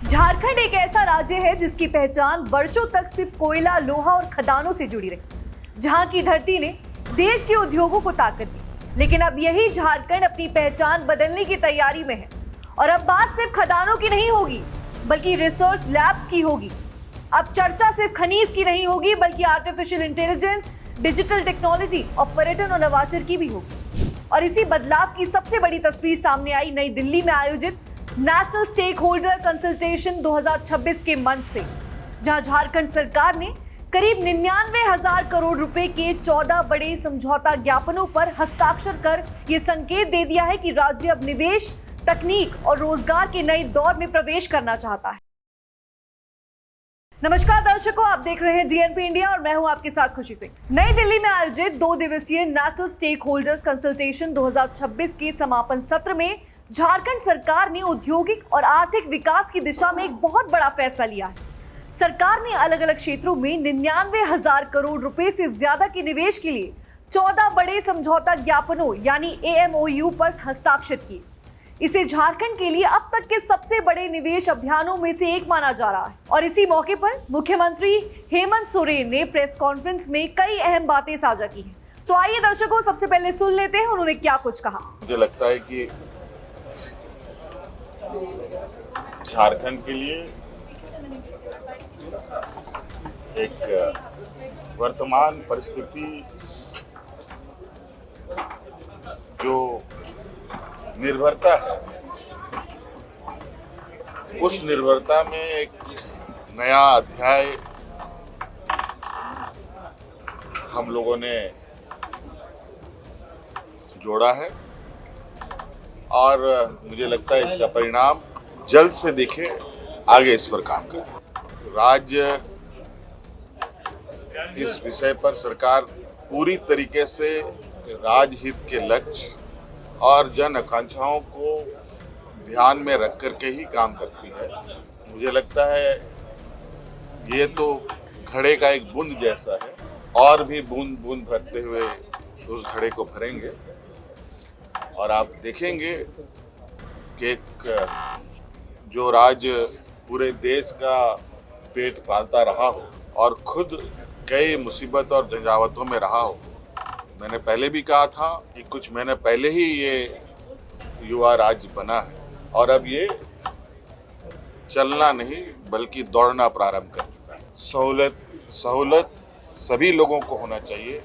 झारखंड एक ऐसा राज्य है जिसकी पहचान वर्षों तक सिर्फ कोयला, लोहा और खदानों से जुड़ी रही, जहां की धरती ने देश के उद्योगों को ताकत दी। लेकिन अब यही झारखंड अपनी पहचान बदलने की तैयारी में है और अब बात सिर्फ खदानों की नहीं होगी बल्कि रिसर्च लैब्स की होगी। अब चर्चा सिर्फ खनिज की नहीं होगी बल्कि आर्टिफिशियल इंटेलिजेंस, डिजिटल टेक्नोलॉजी और पर्यटन और नवाचार की भी होगी। और इसी बदलाव की सबसे बड़ी तस्वीर सामने आई नई दिल्ली में आयोजित नेशनल स्टेक होल्डर कंसल्टेशन 2026 के मंच से, जहां झारखंड सरकार ने करीब 99,000 करोड़ रुपए के 14 बड़े समझौता ज्ञापनों पर हस्ताक्षर कर यह संकेत दे दिया है कि राज्य अब निवेश, तकनीक और रोजगार के नए दौर में प्रवेश करना चाहता है। नमस्कार दर्शकों, आप देख रहे हैं डीएनपी इंडिया और मैं हूं आपके साथ खुशी सिंह। नई दिल्ली में आयोजित 2 दिवसीय नेशनल स्टेक होल्डर्स कंसल्टेशन 2026 के समापन सत्र में झारखंड सरकार ने औद्योगिक और आर्थिक विकास की दिशा में एक बहुत बड़ा फैसला लिया है। सरकार ने अलग अलग क्षेत्रों में 99,000 करोड़ रुपए से ज्यादा के निवेश के लिए 14 बड़े समझौता ज्ञापनों यानी AMOU पर हस्ताक्षर किए। इसे झारखंड के लिए अब तक के सबसे बड़े निवेश अभियानों में से एक माना जा रहा है। और इसी मौके पर मुख्यमंत्री हेमंत सोरेन ने प्रेस कॉन्फ्रेंस में कई अहम बातें साझा की हैं। तो आइए दर्शकों, सबसे पहले सुन लेते हैं उन्होंने क्या कुछ कहा। मुझे लगता है कि झारखंड के लिए एक वर्तमान परिस्थिति जो निर्भरता है, उस निर्भरता में एक नया अध्याय हम लोगों ने जोड़ा है और मुझे लगता है इसका परिणाम जल्द से दिखे। आगे इस पर काम करें। राज्य इस विषय पर सरकार पूरी तरीके से राजहित के लक्ष्य और जन आकांक्षाओं को ध्यान में रख करके ही काम करती है। मुझे लगता है ये तो घड़े का एक बूंद जैसा है, और भी बूंद बूंद भरते हुए उस घड़े को भरेंगे और आप देखेंगे कि एक जो राज्य पूरे देश का पेट पालता रहा हो और खुद कई मुसीबत और झंझावतों में रहा हो। मैंने पहले भी कहा था कि कुछ महीने पहले ही ये युवा राज्य बना है और अब ये चलना नहीं बल्कि दौड़ना प्रारंभ कर चुका है। सहूलत सभी लोगों को होना चाहिए,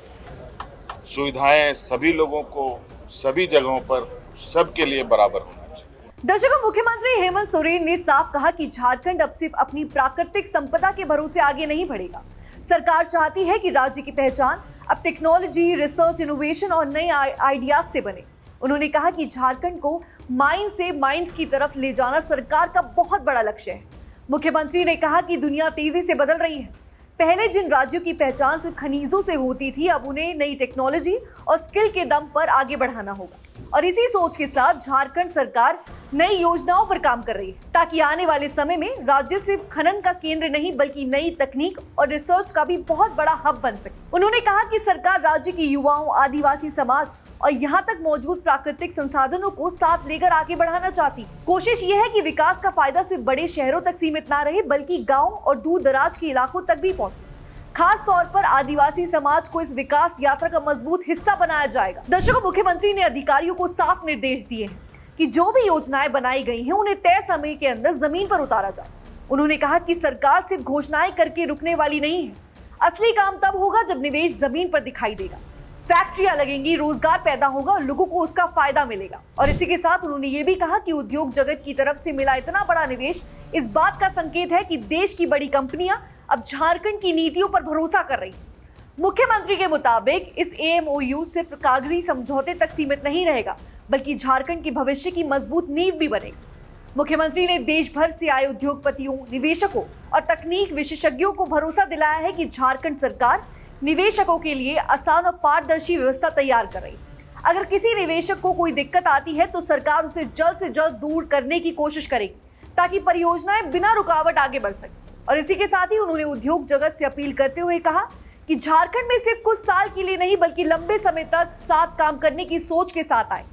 सुविधाएं सभी लोगों को सभी जगहों पर सबके लिए बराबर होना चाहिए। दर्शकों, मुख्यमंत्री हेमंत सोरेन ने साफ कहा कि झारखंड अब सिर्फ अपनी प्राकृतिक संपदा के भरोसे आगे नहीं बढ़ेगा। सरकार चाहती है कि राज्य की पहचान अब टेक्नोलॉजी, रिसर्च, इनोवेशन और नए आइडियाज से बने। उन्होंने कहा कि झारखंड को माइन से माइंस की तरफ ले जाना सरकार का बहुत बड़ा लक्ष्य है। मुख्यमंत्री ने कहा कि दुनिया तेजी से बदल रही है। पहले जिन राज्यों की पहचान सिर्फ खनिजों से होती थी, अब उन्हें नई टेक्नोलॉजी और स्किल के दम पर आगे बढ़ाना होगा। और इसी सोच के साथ झारखंड सरकार नई योजनाओं पर काम कर रही है ताकि आने वाले समय में राज्य सिर्फ खनन का केंद्र नहीं बल्कि नई तकनीक और रिसर्च का भी बहुत बड़ा हब बन सके। उन्होंने कहा कि सरकार राज्य के युवाओं, आदिवासी समाज और यहाँ तक मौजूद प्राकृतिक संसाधनों को साथ लेकर आगे बढ़ाना चाहती है। कोशिश ये है कि विकास का फायदा सिर्फ बड़े शहरों तक सीमित ना रहे बल्कि गाँव और दूर दराज के इलाकों तक भी पहुँचे। खास तौर पर आदिवासी समाज को इस विकास यात्रा का मजबूत हिस्सा बनाया जाएगा। दर्शकों, मुख्यमंत्री ने अधिकारियों को साफ निर्देश दिए हैं कि जो भी योजनाएं बनाई गई हैं उन्हें तय समय के अंदर जमीन पर उतारा जाए। उन्होंने कहा कि सरकार सिर्फ घोषणाएं करके रुकने वाली नहीं है। असली काम तब होगा जब निवेश जमीन पर दिखाई देगा, फैक्ट्रियां लगेंगी, रोजगार पैदा होगा और लोगों को उसका फायदा मिलेगा। और इसी के साथ उन्होंने ये भी कहा कि उद्योग जगत की तरफ से मिला इतना बड़ा निवेश इस बात का संकेत है कि देश की बड़ी कंपनियां अब झारखंड की नीतियों पर भरोसा कर रही हैं। मुख्यमंत्री के मुताबिक इस AMOU सिर्फ कागजी समझौते तक सीमित नहीं रहेगा बल्कि झारखंड की भविष्य की मजबूत नींव भी बनेगी। मुख्यमंत्री ने देश भर से आए उद्योगपतियों, निवेशकों और तकनीक विशेषज्ञों को भरोसा दिलाया है कि झारखंड सरकार निवेशकों के लिए आसान और पारदर्शी व्यवस्था तैयार कर रही है। अगर किसी निवेशक को कोई दिक्कत आती है तो सरकार उसे जल्द से जल्द दूर करने की कोशिश करेगी ताकि परियोजनाएं बिना रुकावट आगे बढ़ सके। और इसी के साथ ही उन्होंने उद्योग जगत से अपील करते हुए कहा कि झारखंड में सिर्फ कुछ साल के लिए नहीं बल्कि लंबे समय तक साथ काम करने की सोच के साथ आए।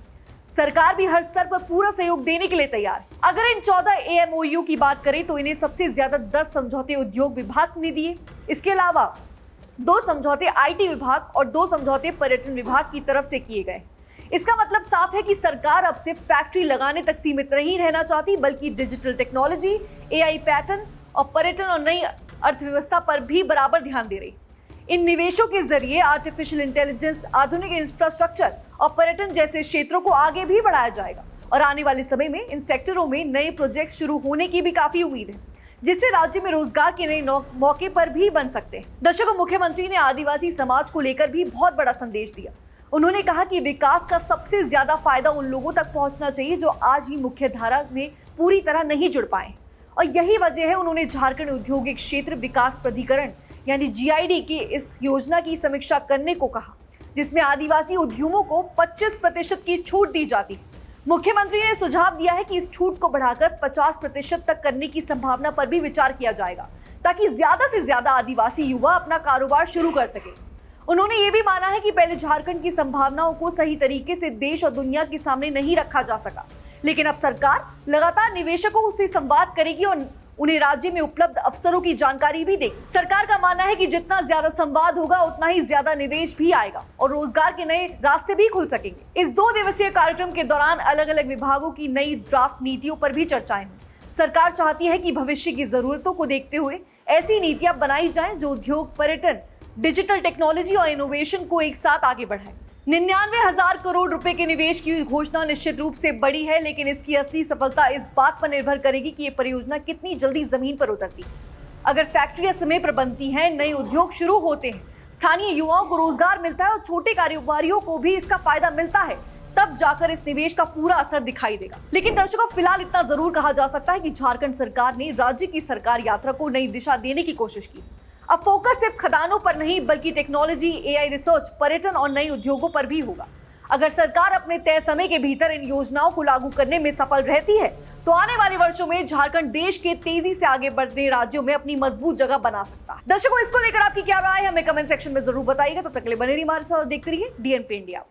सरकार भी हर स्तर पर पूरा सहयोग देने के लिए तैयार है। अगर इन 14 AMOU की बात करें तो इन्हें सबसे ज्यादा 10 समझौते उद्योग विभाग ने दिए। इसके अलावा 2 समझौते IT विभाग और 2 समझौते पर्यटन विभाग की तरफ से किए गए। इसका मतलब साफ है कि सरकार अब सिर्फ फैक्ट्री लगाने तक सीमित नहीं रहना चाहती, बल्कि डिजिटल टेक्नोलॉजी, AI पैटर्न और पर्यटन और नई अर्थव्यवस्था पर भी बराबर ध्यान दे रही। इन निवेशों के जरिए आर्टिफिशियल इंटेलिजेंस, आधुनिक इंफ्रास्ट्रक्चर और पर्यटन जैसे क्षेत्रों को आगे भी बढ़ाया जाएगा और आने वाले समय में इन सेक्टरों में नए प्रोजेक्ट शुरू होने की भी काफी उम्मीद है, जिससे राज्य में रोजगार के नए मौके पर भी बन सकते हैं। दर्शकों, मुख्यमंत्री ने आदिवासी समाज को लेकर भी बहुत बड़ा संदेश दिया। उन्होंने कहा कि विकास का सबसे ज्यादा फायदा उन लोगों तक पहुंचना चाहिए जो आज भी मुख्य धारा में पूरी तरह नहीं जुड़ पाए, और यही वजह है उन्होंने झारखंड औद्योगिक क्षेत्र विकास प्राधिकरण यानी GID की इस योजना की समीक्षा करने को कहा, जिसमें आदिवासी उद्यमों को 25% की छूट दी जाती। मुख्यमंत्री ने सुझाव दिया है कि इस छूट को बढ़ाकर 50% तक करने की संभावना पर भी विचार किया जाएगा, ताकि ज्यादा से ज्यादा आदिवासी युवा अपना कारोबार शुरू कर सके। उन्होंने ये भी माना है कि पहले झारखंड की संभावनाओं को सही तरीके से देश और दुनिया के सामने नहीं रखा जा सका, लेकिन अब सरकार लगातार निवेशकों से संवाद करेगी और उन्हें राज्य में उपलब्ध अवसरों की जानकारी भी देगी। सरकार का मानना है कि जितना ज्यादा संवाद होगा उतना ही ज्यादा निवेश भी आएगा और रोजगार के नए रास्ते भी खुल सकेंगे। इस 2 दिवसीय कार्यक्रम के दौरान अलग अलग विभागों की नई ड्राफ्ट नीतियों पर भी चर्चाएं हुई। सरकार चाहती है कि भविष्य की जरूरतों को देखते हुए ऐसी नीतियां बनाई जाएं जो उद्योग, पर्यटन, डिजिटल टेक्नोलॉजी और इनोवेशन को एक साथ आगे बढ़ाए। 99,000 करोड़ रुपए के निवेश की घोषणा निश्चित रूप से बड़ी है, लेकिन इसकी असली सफलता इस बात पर निर्भर करेगी कि ये परियोजना कितनी जल्दी जमीन पर उतरती है। अगर फैक्ट्रियां समय पर बनती हैं, नए उद्योग शुरू होते हैं, स्थानीय युवाओं को रोजगार मिलता है और छोटे कारोबारियों को भी इसका फायदा मिलता है, तब जाकर इस निवेश का पूरा असर दिखाई देगा। लेकिन दर्शकों, फिलहाल इतना जरूर कहा जा सकता है कि झारखंड सरकार ने राज्य की सरकार यात्रा को नई दिशा देने की कोशिश की। अब फोकस सिर्फ खदानों पर नहीं, बल्कि टेक्नोलॉजी, AI रिसर्च, पर्यटन और नए उद्योगों पर भी होगा। अगर सरकार अपने तय समय के भीतर इन योजनाओं को लागू करने में सफल रहती है, तो आने वाले वर्षों में झारखंड देश के तेजी से आगे बढ़ने राज्यों में अपनी मजबूत जगह बना सकता है। दर्शकों, इसको लेकर आपकी क्या राय है, हमें कमेंट सेक्शन में जरूर बताइएगा। तब तक के लिए बने रहिए हमारे साथ और देखते रहिए DNP इंडिया।